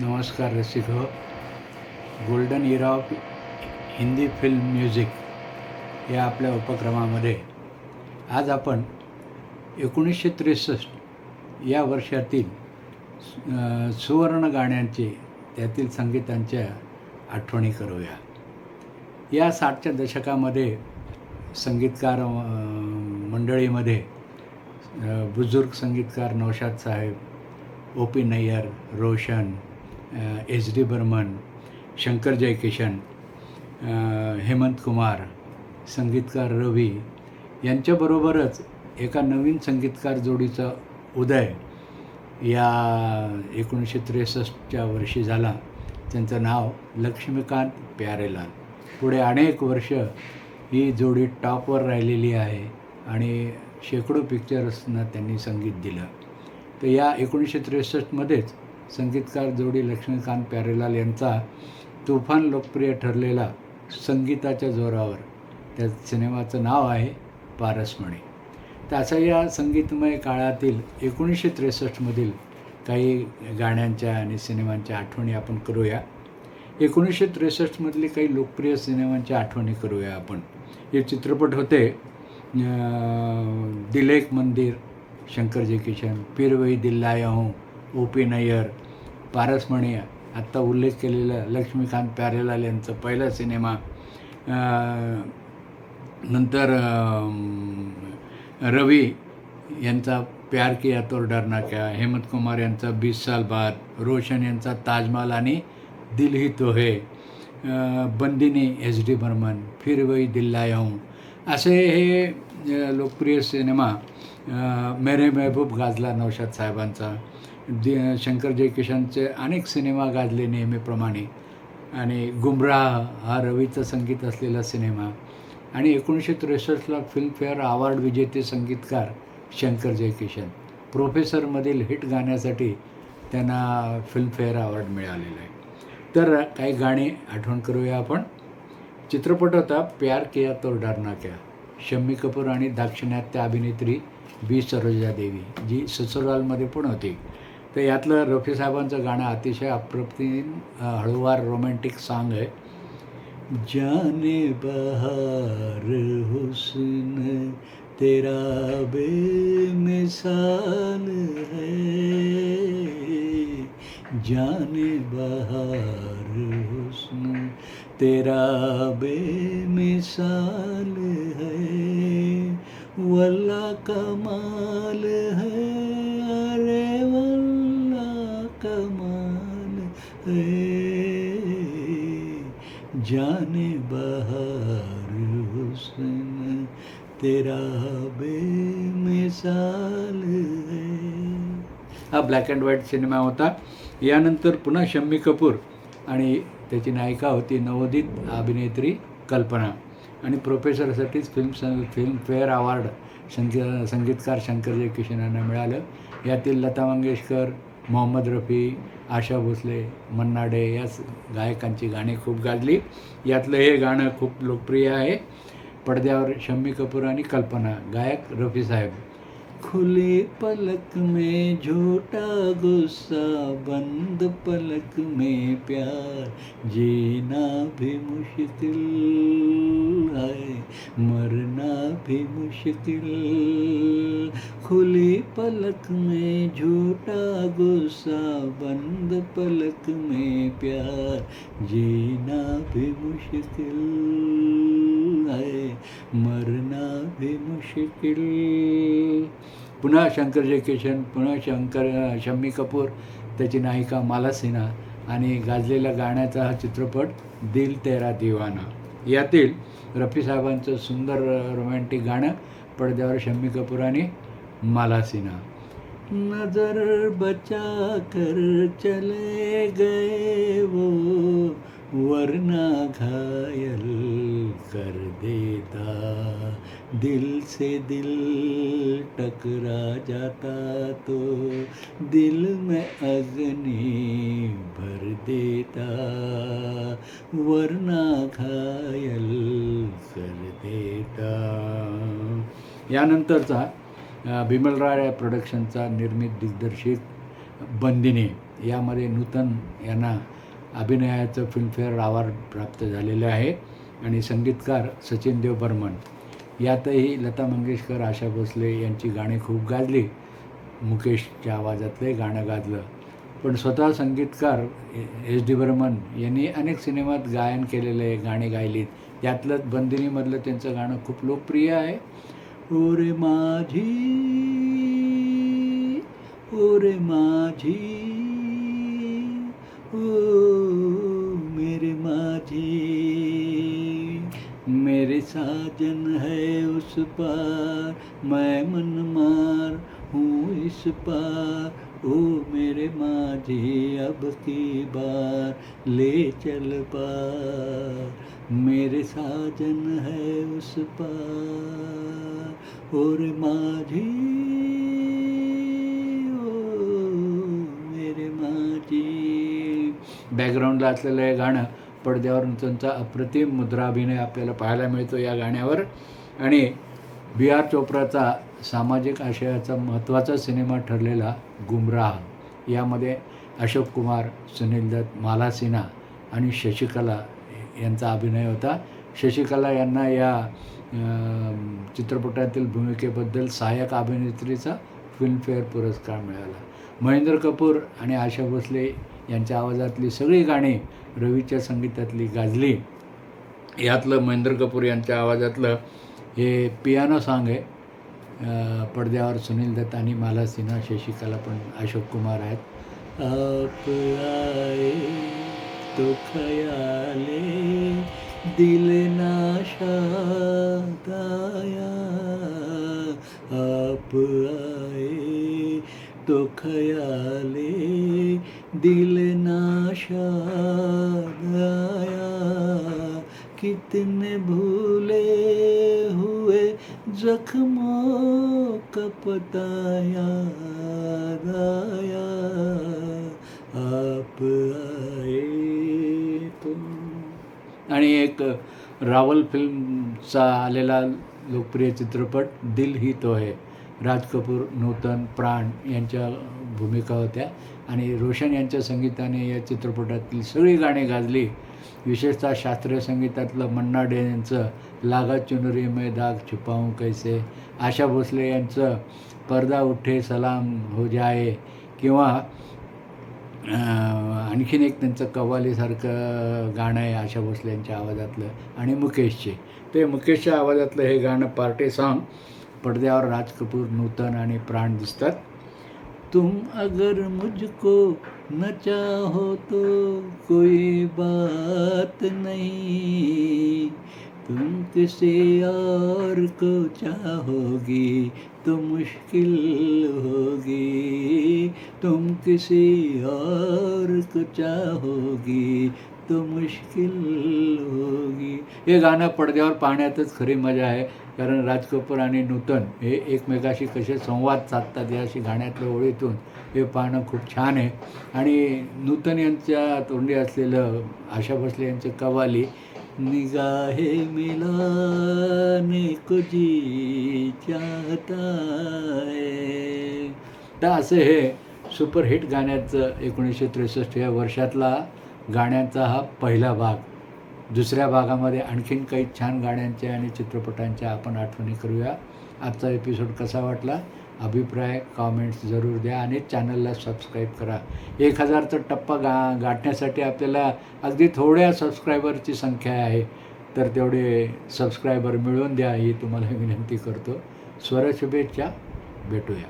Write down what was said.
नमस्कार रसिक हो. Golden era of Hindi film music या आपल्या उपक्रमामध्ये आज आपण 1963 या वर्षातील सुवर्ण गाण्यांचे त्यातील संगीतांच्या आठवणी करूया. या 60च्या दशकामध्ये संगीतकार मंडळीमध्ये बुजुर्ग संगीतकार नौशाद साहेब, O P Nayyar, Roshan, H D Burman, Shankar Jaikishan, Hemant Kumar, संगीतकार रवी यांच्याबरोबरच एका नवीन संगीतकार जोडीचा उदय या 1963च्या वर्षी झाला. त्यांचं नाव लक्ष्मीकांत प्यारेलाल. पुढे अनेक वर्ष ही जोडी टॉपवर राहिलेली आहे आणि शेकडो पिक्चर्सना त्यांनी संगीत दिलं. तर या 1963मध्येच संगीतकार जोडी लक्ष्मीकांत प्यारेलाल यांचा तुफान लोकप्रिय ठरलेला संगीताच्या जोरावर त्या सिनेमाचं नाव आहे पारसमणी. तर अशा या संगीतमय काळातील 1963मधील काही गाण्यांच्या आणि सिनेमांच्या आठवणी आपण करूया. 1963मधली काही लोकप्रिय सिनेमांच्या आठवणी करूया आपण. हे चित्रपट होते दिल एक मंदिर, शंकर जयकिशन, फिर वही दिल लाया हूँ, ओ पी नय्यर, पारसमणी, आत्ता उल्लेख केलेला लक्ष्मीकांत प्यारेलाल यांचा पहिला सिनेमा, नंतर रवी यांचा प्यार किया तो डरना क्या, हेमंत कुमार यांचा 20 साल बाद, रोशन यांचा ताजमहल आणि दिल ही तो है, बंदिनी एच डी बर्मन, फिर वही दिल लाया हूँ, असे हे लोकप्रिय सिनेमा. मेरे महबूब गाजला नौशाद साहेबांचा. शंकर जयकिशनचे अनेक सिनेमा गाजले नेहमीप्रमाणे. आणि गुमराह हा रवीचं संगीत असलेला सिनेमा. आणि 1963ला फिल्मफेअर अवॉर्ड विजेते संगीतकार शंकर जयकिशन. प्रोफेसरमधील हिट गाण्यासाठी त्यांना फिल्मफेअर अवॉर्ड मिळालेला आहे. तर काही गाणी आठवण करूया आपण. चित्रपट होता प्यार किया तो डरना क्या. शम्मी कपूर आणि दाक्षिणात्य अभिनेत्री बी सरोजा देवी, जी ससुरालमध्ये पण होती. तर यातलं रफी साहेबांचं गाणं अतिशय अप्रतिम हळूवार रोमॅन्टिक सॉन्ग आहे. जाने बहार हुस्न तेरा बेमिसाल है, जाने बहार हुस्न तेरा बेमिसाल है, वल्ला कमाल है, अरे वल्ला कमाल है, जाने बहार हुस्न तेरा बेमिसाल है. हा ब्लॅक अँड व्हाईट सिनेमा होता. यानंतर पुन्हा शम्मी कपूर आणि त्याची नायिका होती नवोदित अभिनेत्री कल्पना. आणि प्रोफेसरसाठीच फिल्मफेअर अवॉर्ड संगीतकार शंकर जयकिशन यांना मिळालं. यातील लता मंगेशकर, मोहम्मद रफी, आशा भोसले, मन्ना डे या गायकांची गाणी खूप गाजली. यातलं हे गाणं खूप लोकप्रिय आहे. पडद्यावर शम्मी कपूर आणि कल्पना, गायक रफी साहेब. खुली पलक में झूठा गुस्सा, बंद पलक में प्यार, जीना भी मुश्किल है, मरना भी मुश्किल. खुली पलक में झूठा गुस्सा, बंद पलक में प्यार, जीना भी मुश्किल है, मरना भी मुश्किल. पुन्हा शंकर जयकिशन, पुन्हा शम्मी कपूर, त्याची नायिका माला सिन्हा आणि गाजलेल्या गाण्याचा हा चित्रपट दिल तेरा दीवाना. यातील रफी साहेबांचं सुंदर रोमॅन्टिक गाणं पडद्यावर शम्मी कपूर आणि माला सिन्हा. नजर बचा कर चले गए वो, वरना घायल कर देता, दिल से दिल टकरा जाता तो दिल में अग्नि भर देता, वरना घायल कर देता. यानंतरचा बिमल राय प्रोडक्शनचा निर्मित दिग्दर्शित बंदिनी यामध्ये नूतन यांना अभिनयाचं फिल्मफेअर अवॉर्ड प्राप्त झालेलं आहे. आणि संगीतकार सचिन देव बर्मन. यातही लता मंगेशकर, आशा भोसले यांची गाणी खूप गाजली. मुकेशच्या आवाजातले गाणं गाजलं. पण स्वतः संगीतकार एस डी बर्मन यांनी अनेक सिनेमात गायन केलेलं आहे, गाणी गायलीत. त्यातलं बंदिनीमधलं त्यांचं गाणं खूप लोकप्रिय आहे. ओरे माझी, ओरे माझी, ओ मेरे माझी, मेरे साजन है उस पार, मैं मन मार हूँ इस पार, ओ मेरे माझी अब की बार ले चल पार, मेरे साजन है उस पार, और माझी, ओ मेरे माझी. बॅकग्राऊंडला असलेलं हे गाणं पडद्यावर त्यांचा अप्रतिम मुद्राभिनय आपल्याला पाहायला मिळतो या गाण्यावर. आणि बी आर चोप्राचा सामाजिक आशयाचा महत्त्वाचा सिनेमा ठरलेला गुमराह, यामध्ये अशोक कुमार, सुनील दत्त, माला सिन्हा आणि शशिकला यांचा अभिनय होता. शशिकला यांना या चित्रपटातील भूमिकेबद्दल सहाय्यक अभिनेत्रीचा फिल्मफेअर पुरस्कार मिळाला. महेंद्र कपूर आणि आशा भोसले यांच्या आवाजातली सगळी गाणी रवीच्या संगीतातली गाजली. यातलं महेंद्र कपूर यांच्या आवाजातलं हे पियानो सॉन्ग आहे. पडद्यावर सुनील दत्त आणि माला सिन्हा, शशिकला पण अशोक कुमार आहेत. आप आए तो खयाले दिल नाशाद आया, आप आए तो खयाले दिल नाशाद आया, कितने भूले हुए जख्मों का पता याद आया, आप आए तो. आणि एक रावल फिल्मचा आलेला लोकप्रिय चित्रपट दिल ही तो है. राज कपूर, नूतन, प्राण यांच्या भूमिका होत्या आणि रोशन यांच्या संगीताने या चित्रपटातील सगळी गाणी गाजली. विशेषतः शास्त्रीय संगीतातलं मन्ना डे यांचं लागा चुनरी में दाग छुपाऊं कैसे, आशा भोसले यांचं पर्दा उठे सलाम हो जाए, किंवा आणखीन एक त्यांचं कव्वालीसारखं गाणं आहे आशा भोसले यांच्या आवाजातलं आणि मुकेशचे. ते मुकेशच्या आवाजातलं हे गाणं पार्टी सॉन्ग. पडद्यावर राज कपूर, नूतन आणि प्राण दिसतात. तुम अगर मुझको न चाहो तो कोई बात नहीं, तुम किसी और को चाहोगी तो मुश्किल होगी, तुम किसी और को चाहोगी तो मुश्किल होगी. हे गाणं पडद्यावर पाहण्यातच खरी मजा आहे. कारण राज कपूर आणि नूतन हे एकमेकाशी कसे संवाद साधतात याशी गाण्यातल्या ओळीतून हे पाहणं खूप छान आहे. आणि नूतन यांच्या तोंडी असलेलं आशा भोसले यांचं कव्वाली, निगाहे मिलाने को जी चाहता है. तर असं हे सुपरहिट गाण्याचं 1963 या वर्षातला गाण्यांचा हा पहिला भाग. दुसऱ्या भागामध्ये आणखीन काही छान गाण्यांच्या आणि चित्रपटांच्या आपण आठवणी करूया. आजचा एपिसोड कसा वाटला, अभिप्राय कॉमेंट्स जरूर द्या आणि चॅनलला सबस्क्राईब करा. 1000चा टप्पा गाठण्यासाठी आपल्याला अगदी थोड्या सबस्क्रायबरची संख्या आहे, तर तेवढे सबस्क्रायबर मिळवून द्या ही तुम्हाला विनंती करतो. स्वरशुभेच्छा, भेटूया.